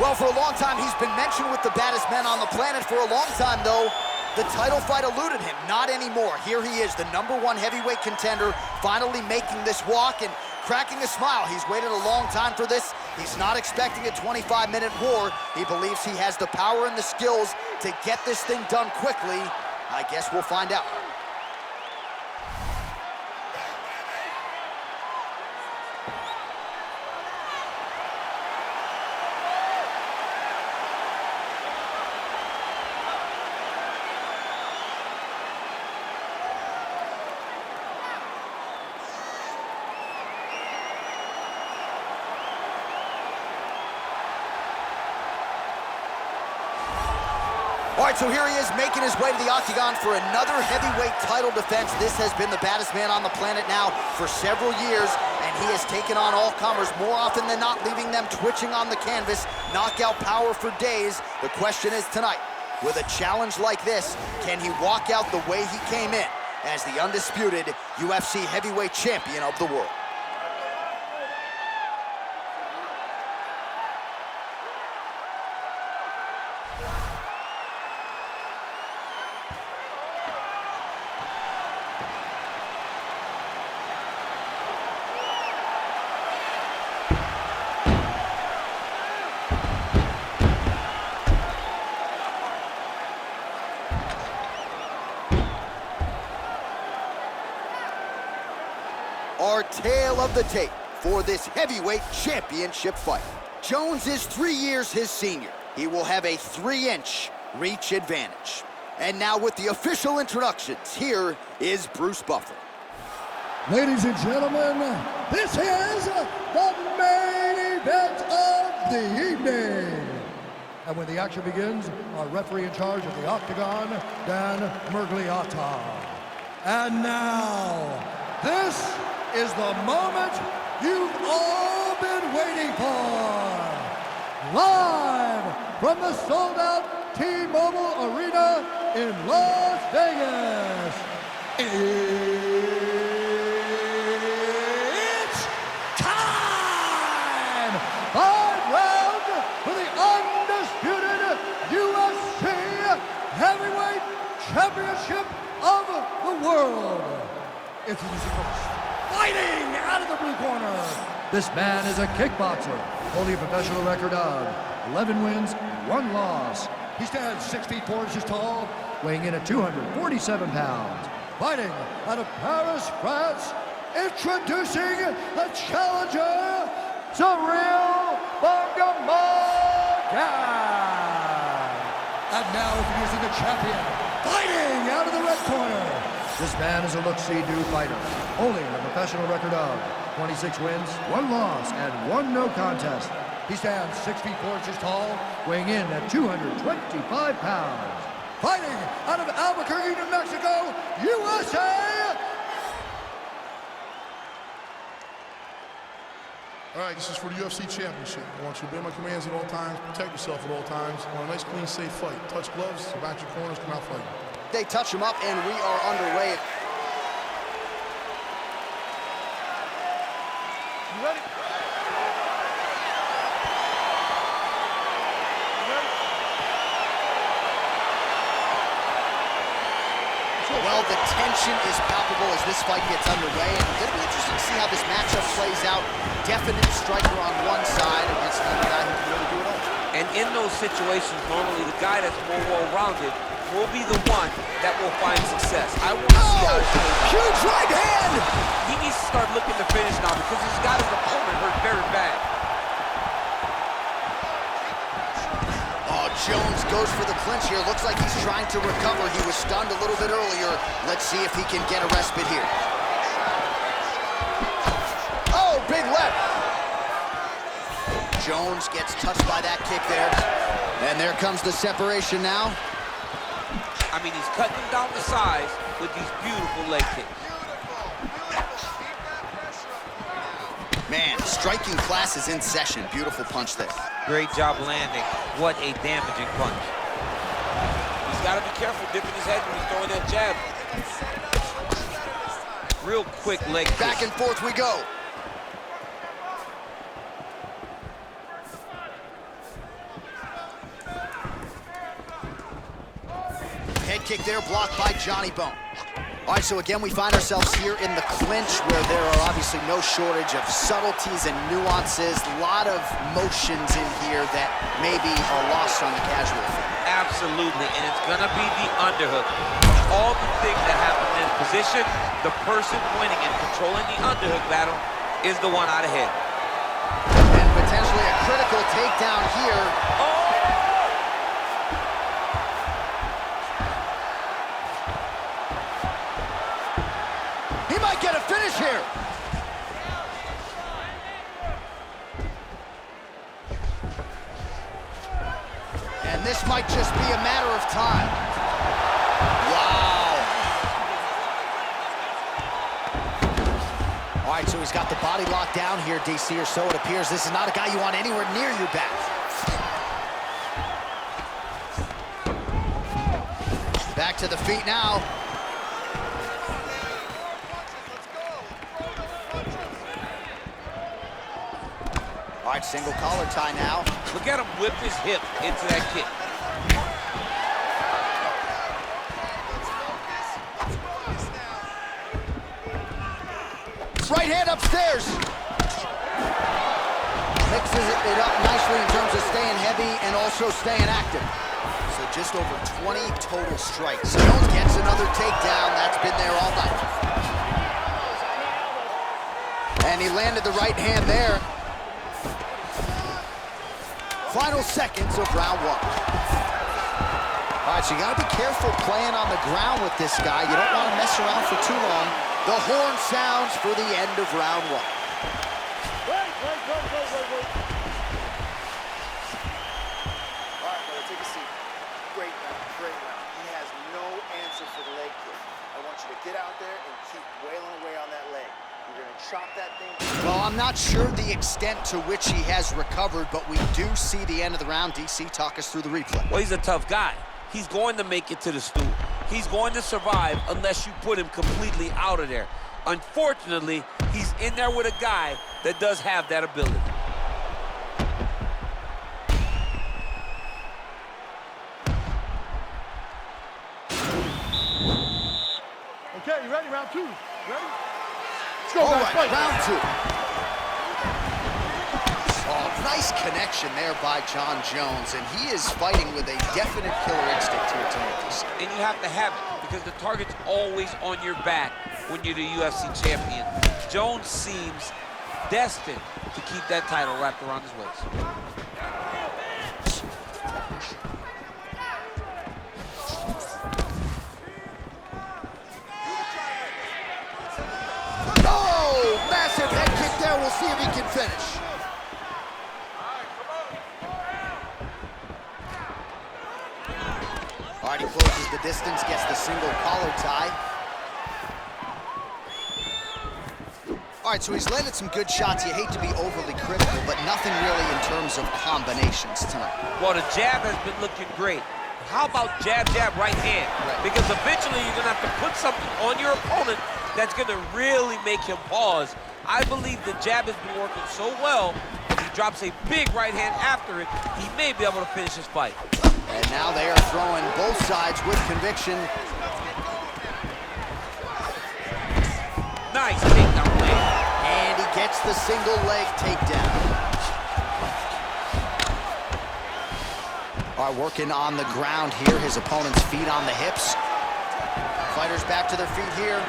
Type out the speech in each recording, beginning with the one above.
Well, for a long time, he's been mentioned with the baddest men on the planet. For a long time, though, the title fight eluded him. Not anymore. Here he is, the #1 heavyweight contender, finally making this walk and cracking a smile. He's waited a long time for this. He's not expecting a 25-minute war. He believes he has the power and the skills to get this thing done quickly. I guess we'll find out. All right, so here he is making his way to the octagon for another heavyweight title defense. This has been the baddest man on the planet now for several years, and he has taken on all comers more often than not, leaving them twitching on the canvas. Knockout power for days. The question is tonight, with a challenge like this, can he walk out the way he came in as the undisputed UFC heavyweight champion of the world? Our tale of the tape for this heavyweight championship fight. Jones is 3 years his senior. He will have a 3-inch reach advantage. And now with the official introductions, here is Bruce Buffer. Ladies and gentlemen, this is the main event of the evening. And when the action begins, our referee in charge of the octagon, Dan Mergliata. And now, this is the moment you've all been waiting for. Live from the sold-out T-Mobile Arena in Las Vegas. It's time! 5 rounds for the undisputed UFC Heavyweight Championship of the world. Introducing first, fighting out of the blue corner. This man is a kickboxer, holding a professional record of 11 wins, 1 loss. He stands 6 feet 4 inches tall, weighing in at 247 pounds. Fighting out of Paris, France, introducing the challenger, Ciryl Gane. And now introducing the champion, fighting out of the red corner. This man is a look-see-do fighter, holding a professional record of 26 wins, 1 loss, and 1 no contest. He stands 6 feet 4 inches tall, weighing in at 225 pounds. Fighting out of Albuquerque, New Mexico, USA! All right, this is for the UFC Championship. I want you to obey my commands at all times, protect yourself at all times. I want a nice, clean, safe fight. Touch gloves, back your corners, come out fighting. They touch him up, and we are underway. You ready? Well, the tension is palpable as this fight gets underway, and it's going to be interesting to see how this matchup plays out. Definite striker on one side against another guy who can really do it all. And in those situations, normally the guy that's more well-rounded will be the one that will find success. I want to see how it's going. Huge right hand! He needs to start looking to finish now because he's got his opponent hurt very bad. Jones goes for the clinch here. Looks like he's trying to recover. He was stunned a little bit earlier. Let's see if he can get a respite here. Oh, big left. Jones gets touched by that kick there. And there comes the separation now. I mean, he's cutting him down the sides with these beautiful leg kicks. Man, striking class is in session. Beautiful punch there. Great job landing. What a damaging punch. He's got to be careful dipping his head when he's throwing that jab. Real quick leg kick. Back and forth we go. kick there blocked by Johnny Bone. All right, so again, we find ourselves here in the clinch where there are obviously no shortage of subtleties and nuances. A lot of motions in here that maybe are lost on the casual fan. Absolutely, and it's gonna be the underhook. All the things that happen in this position, the person winning and controlling the underhook battle is the one out ahead. And potentially a critical takedown here. Oh! He might get a finish here. And this might just be a matter of time. Wow. All right, so he's got the body locked down here, DC, or so it appears. This is not a guy you want anywhere near your back. Back to the feet now. All right, single collar tie now. Look at him whip his hip into that kick. Right hand upstairs. Mixes it up nicely in terms of staying heavy and also staying active. So just over 20 total strikes. Jones gets another takedown. That's been there all night. And he landed the right hand there. Final seconds of round one. All right, so you gotta be careful playing on the ground with this guy. You don't want to mess around for too long. The horn sounds for the end of round one. Wait. All right, brother, take a seat. Great round. He has no answer for the leg kick. I want you to get out there and keep wailing away on that leg. You're gonna chop that thing. Well, I'm not sure the extent to which he has recovered, but we do see the end of the round. DC, talk us through the replay. Well, he's a tough guy. He's going to make it to the stool. He's going to survive unless you put him completely out of there. Unfortunately, he's in there with a guy that does have that ability. Okay, you ready? Round two. Ready? Let's go, All guys. right, Fight. round two. Oh, nice connection there by John Jones, and he is fighting with a definite killer instinct here tonight. And you have to have it because the target's always on your back when you're the UFC champion. Jones seems destined to keep that title wrapped around his waist. Oh, massive head kick there. We'll see if he can finish. All right, he closes the distance, gets the single collar tie. All right, so he's landed some good shots. You hate to be overly critical, but nothing really in terms of combinations tonight. Well, the jab has been looking great. How about jab, right hand? Right. Because eventually you're going to have to put something on your opponent that's going to really make him pause. I believe the jab has been working so well, if he drops a big right hand after it, he may be able to finish his fight. And now they are throwing both sides with conviction. Nice takedown leg. And he gets the single leg takedown. All right, working on the ground here. His opponent's feet on the hips. Fighters back to their feet here.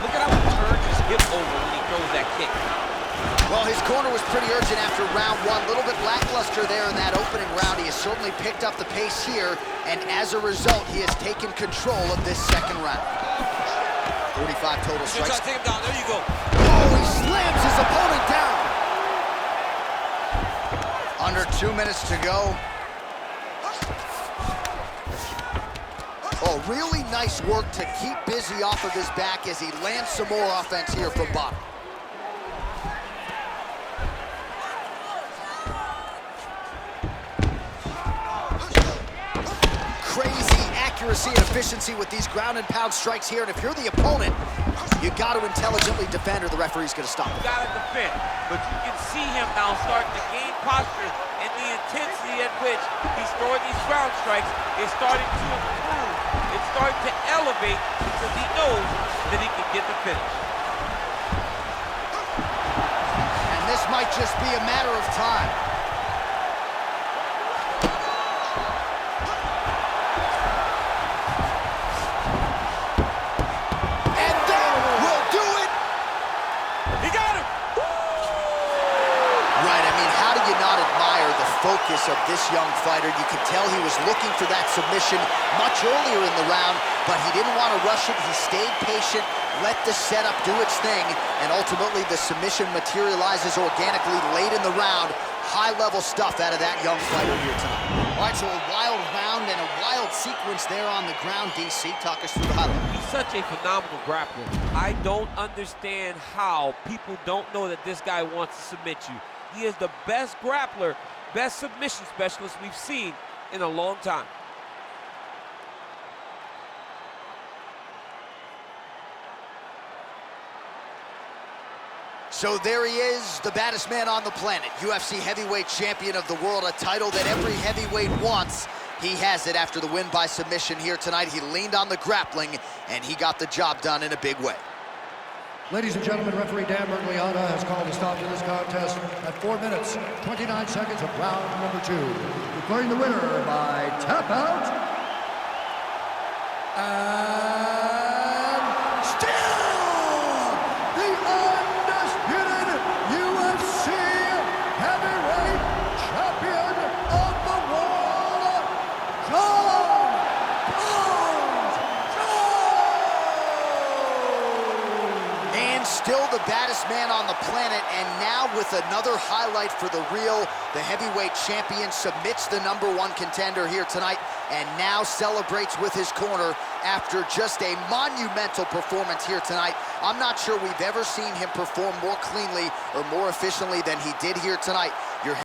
Look at how he turns his hip over when he throws that kick. Well, his corner was pretty urgent after round one. A little bit lackluster there in that opening round. He has certainly picked up the pace here, and as a result, he has taken control of this second round. 45 total strikes. Take him down. There you go. Oh, he slams his opponent down. Under 2 minutes to go. Oh, really nice work to keep busy off of his back as he lands some more offense here from bottom. Crazy accuracy and efficiency with these ground and pound strikes here. And if you're the opponent, you got to intelligently defend or the referee's going to stop it. You got to defend, but you can see him now starting to gain posture, and the intensity at which he's throwing these ground strikes is starting to improve starting to elevate because he knows that he can get the finish. And this might just be a matter of time. And that will do it! He got him! Right, I mean, how do you not admire the focus of this young fighter? You could tell he was looking for that submission much earlier in the round, but he didn't want to rush it. He stayed patient, let the setup do its thing, and ultimately the submission materializes organically late in the round. High-level stuff out of that young fighter here tonight. All right, so a wild round and a wild sequence there on the ground. DC, talk us through the highlight. He's such a phenomenal grappler. I don't understand how people don't know that this guy wants to submit you. He is the best grappler, best submission specialist we've seen in a long time. So there he is, the baddest man on the planet, UFC heavyweight champion of the world, a title that every heavyweight wants. He has it after the win by submission here tonight. He leaned on the grappling, and he got the job done in a big way. Ladies and gentlemen, referee Dan Bergliana has called a stop to this contest at 4 minutes, 29 seconds of round number 2. Declaring the winner by tap out. And still the undisputed UFC heavyweight champion of the world, John Jones. And still the baddest man on the planet, and now with another highlight for the real, the heavyweight champion submits the #1 contender here tonight, and now celebrates with his corner after just a monumental performance here tonight. I'm not sure we've ever seen him perform more cleanly or more efficiently than he did here tonight.